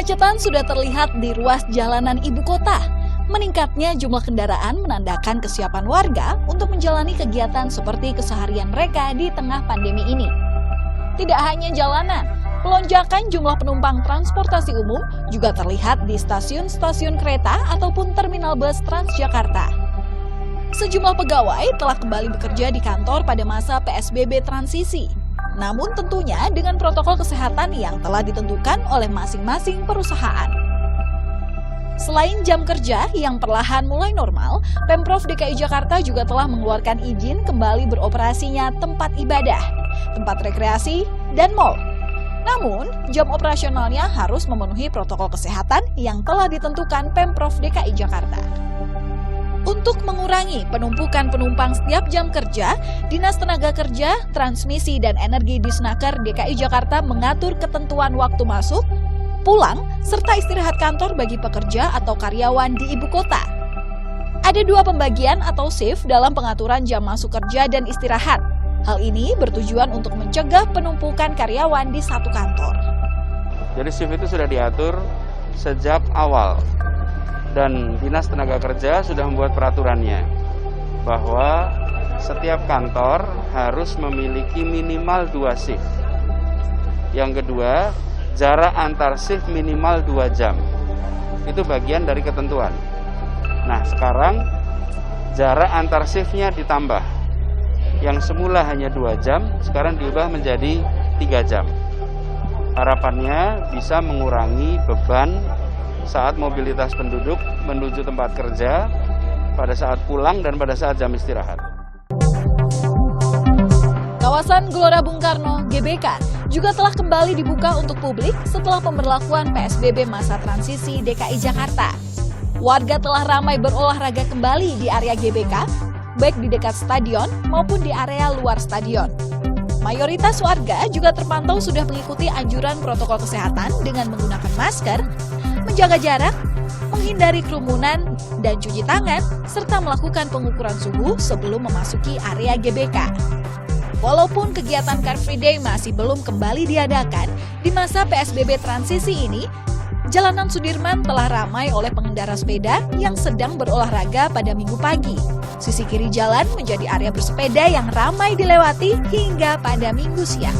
Kemacetan sudah terlihat di ruas jalanan ibu kota. Meningkatnya jumlah kendaraan menandakan kesiapan warga untuk menjalani kegiatan seperti keseharian mereka di tengah pandemi ini. Tidak hanya jalanan, pelonjakan jumlah penumpang transportasi umum juga terlihat di stasiun-stasiun kereta ataupun terminal bus Transjakarta. Sejumlah pegawai telah kembali bekerja di kantor pada masa PSBB transisi. Namun tentunya dengan protokol kesehatan yang telah ditentukan oleh masing-masing perusahaan. Selain jam kerja yang perlahan mulai normal, Pemprov DKI Jakarta juga telah mengeluarkan izin kembali beroperasinya tempat ibadah, tempat rekreasi, dan mal. Namun, jam operasionalnya harus memenuhi protokol kesehatan yang telah ditentukan Pemprov DKI Jakarta. Untuk mengurangi penumpukan penumpang setiap jam kerja, Dinas Tenaga Kerja, Transmisi dan Energi Disnaker DKI Jakarta mengatur ketentuan waktu masuk, pulang, serta istirahat kantor bagi pekerja atau karyawan di ibu kota. Ada dua pembagian atau shift dalam pengaturan jam masuk kerja dan istirahat. Hal ini bertujuan untuk mencegah penumpukan karyawan di satu kantor. Jadi shift itu sudah diatur sejak awal. Dan Dinas Tenaga Kerja sudah membuat peraturannya bahwa setiap kantor harus memiliki minimal 2 shift. Yang kedua, jarak antar shift minimal 2 jam. Itu bagian dari ketentuan. Nah, sekarang jarak antar shiftnya ditambah. Yang semula hanya 2 jam, sekarang diubah menjadi 3 jam. Harapannya bisa mengurangi beban saat mobilitas penduduk menuju tempat kerja, pada saat pulang dan pada saat jam istirahat. Kawasan Gelora Bung Karno, GBK, juga telah kembali dibuka untuk publik setelah pemberlakuan PSBB masa transisi DKI Jakarta. Warga telah ramai berolahraga kembali di area GBK, baik di dekat stadion maupun di area luar stadion. Mayoritas warga juga terpantau sudah mengikuti anjuran protokol kesehatan dengan menggunakan masker, menjaga jarak, menghindari kerumunan, dan cuci tangan, serta melakukan pengukuran suhu sebelum memasuki area GBK. Walaupun kegiatan Car Free Day masih belum kembali diadakan, di masa PSBB transisi ini, jalanan Sudirman telah ramai oleh pengendara sepeda yang sedang berolahraga pada Minggu pagi. Sisi kiri jalan menjadi area bersepeda yang ramai dilewati hingga pada Minggu siang.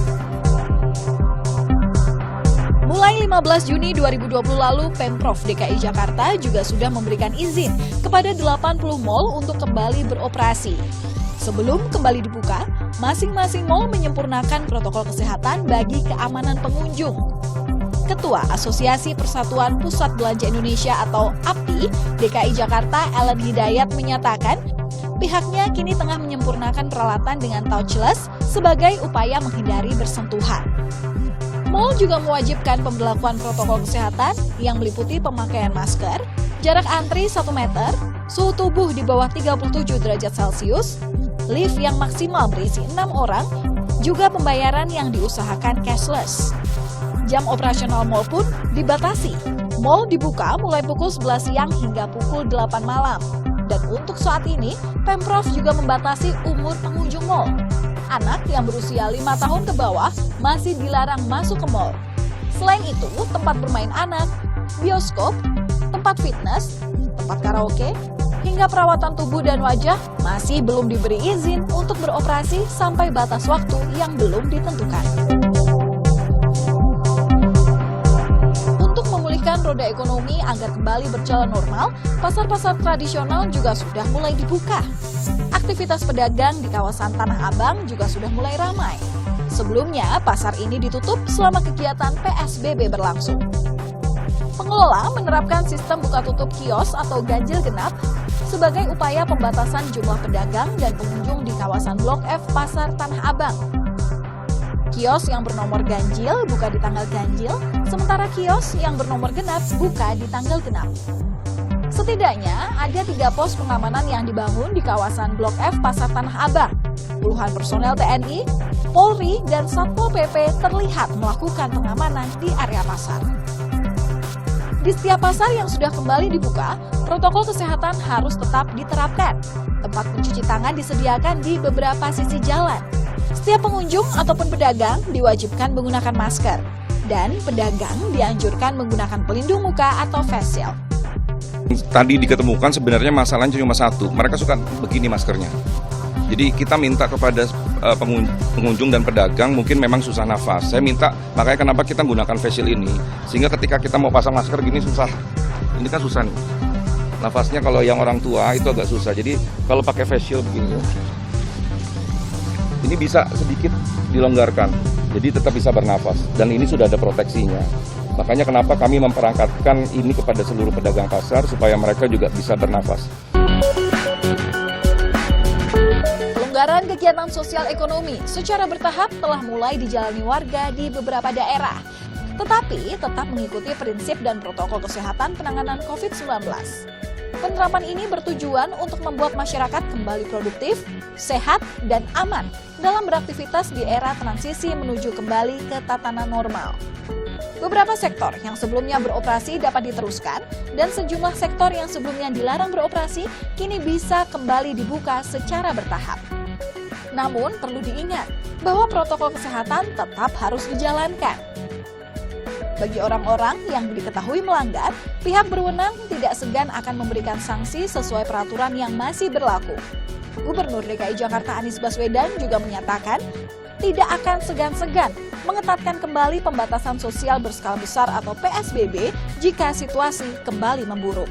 Mulai 15 Juni 2020 lalu, Pemprov DKI Jakarta juga sudah memberikan izin kepada 80 mal untuk kembali beroperasi. Sebelum kembali dibuka, masing-masing mal menyempurnakan protokol kesehatan bagi keamanan pengunjung. Ketua Asosiasi Persatuan Pusat Belanja Indonesia atau API DKI Jakarta, Ellen Hidayat, menyatakan pihaknya kini tengah menyempurnakan peralatan dengan touchless sebagai upaya menghindari bersentuhan. Mal juga mewajibkan pemberlakuan protokol kesehatan yang meliputi pemakaian masker, jarak antri 1 meter, suhu tubuh di bawah 37 derajat Celcius, lift yang maksimal berisi 6 orang, juga pembayaran yang diusahakan cashless. Jam operasional mal pun dibatasi. Mal dibuka mulai pukul 11 siang hingga pukul 8 malam. Dan untuk saat ini, Pemprov juga membatasi umur pengunjung mal. Anak yang berusia 5 tahun ke bawah masih dilarang masuk ke mal. Selain itu, tempat bermain anak, bioskop, tempat fitness, tempat karaoke, hingga perawatan tubuh dan wajah masih belum diberi izin untuk beroperasi sampai batas waktu yang belum ditentukan. Untuk memulihkan roda ekonomi agar kembali berjalan normal, pasar-pasar tradisional juga sudah mulai dibuka. Aktivitas pedagang di kawasan Tanah Abang juga sudah mulai ramai. Sebelumnya, pasar ini ditutup selama kegiatan PSBB berlangsung. Pengelola menerapkan sistem buka tutup kios atau ganjil genap sebagai upaya pembatasan jumlah pedagang dan pengunjung di kawasan Blok F Pasar Tanah Abang. Kios yang bernomor ganjil buka di tanggal ganjil, sementara kios yang bernomor genap buka di tanggal genap. Setidaknya ada 3 pos pengamanan yang dibangun di kawasan Blok F Pasar Tanah Abang. Puluhan personel TNI, Polri, dan Satpol PP terlihat melakukan pengamanan di area pasar. Di setiap pasar yang sudah kembali dibuka, protokol kesehatan harus tetap diterapkan. Tempat mencuci tangan disediakan di beberapa sisi jalan. Setiap pengunjung ataupun pedagang diwajibkan menggunakan masker. Dan pedagang dianjurkan menggunakan pelindung muka atau face shield. Tadi diketemukan sebenarnya masalahnya cuma satu, mereka suka begini maskernya. Jadi kita minta kepada pengunjung dan pedagang mungkin memang susah nafas. Saya minta, makanya kenapa kita menggunakan face shield ini, sehingga ketika kita mau pasang masker gini susah. Ini kan susah nih. Nafasnya kalau yang orang tua itu agak susah. Jadi kalau pakai face shield begini, ini bisa sedikit dilonggarkan. Jadi tetap bisa bernafas. Dan ini sudah ada proteksinya. Makanya kenapa kami memperangkatkan ini kepada seluruh pedagang pasar supaya mereka juga bisa bernafas. Pelonggaran kegiatan sosial ekonomi secara bertahap telah mulai dijalani warga di beberapa daerah, tetapi tetap mengikuti prinsip dan protokol kesehatan penanganan COVID-19. Penerapan ini bertujuan untuk membuat masyarakat kembali produktif, sehat, dan aman dalam beraktivitas di era transisi menuju kembali ke tatanan normal. Beberapa sektor yang sebelumnya beroperasi dapat diteruskan dan sejumlah sektor yang sebelumnya dilarang beroperasi kini bisa kembali dibuka secara bertahap. Namun perlu diingat bahwa protokol kesehatan tetap harus dijalankan. Bagi orang-orang yang diketahui melanggar, pihak berwenang tidak segan akan memberikan sanksi sesuai peraturan yang masih berlaku. Gubernur DKI Jakarta Anies Baswedan juga menyatakan tidak akan segan-segan mengetatkan kembali pembatasan sosial berskala besar atau PSBB jika situasi kembali memburuk.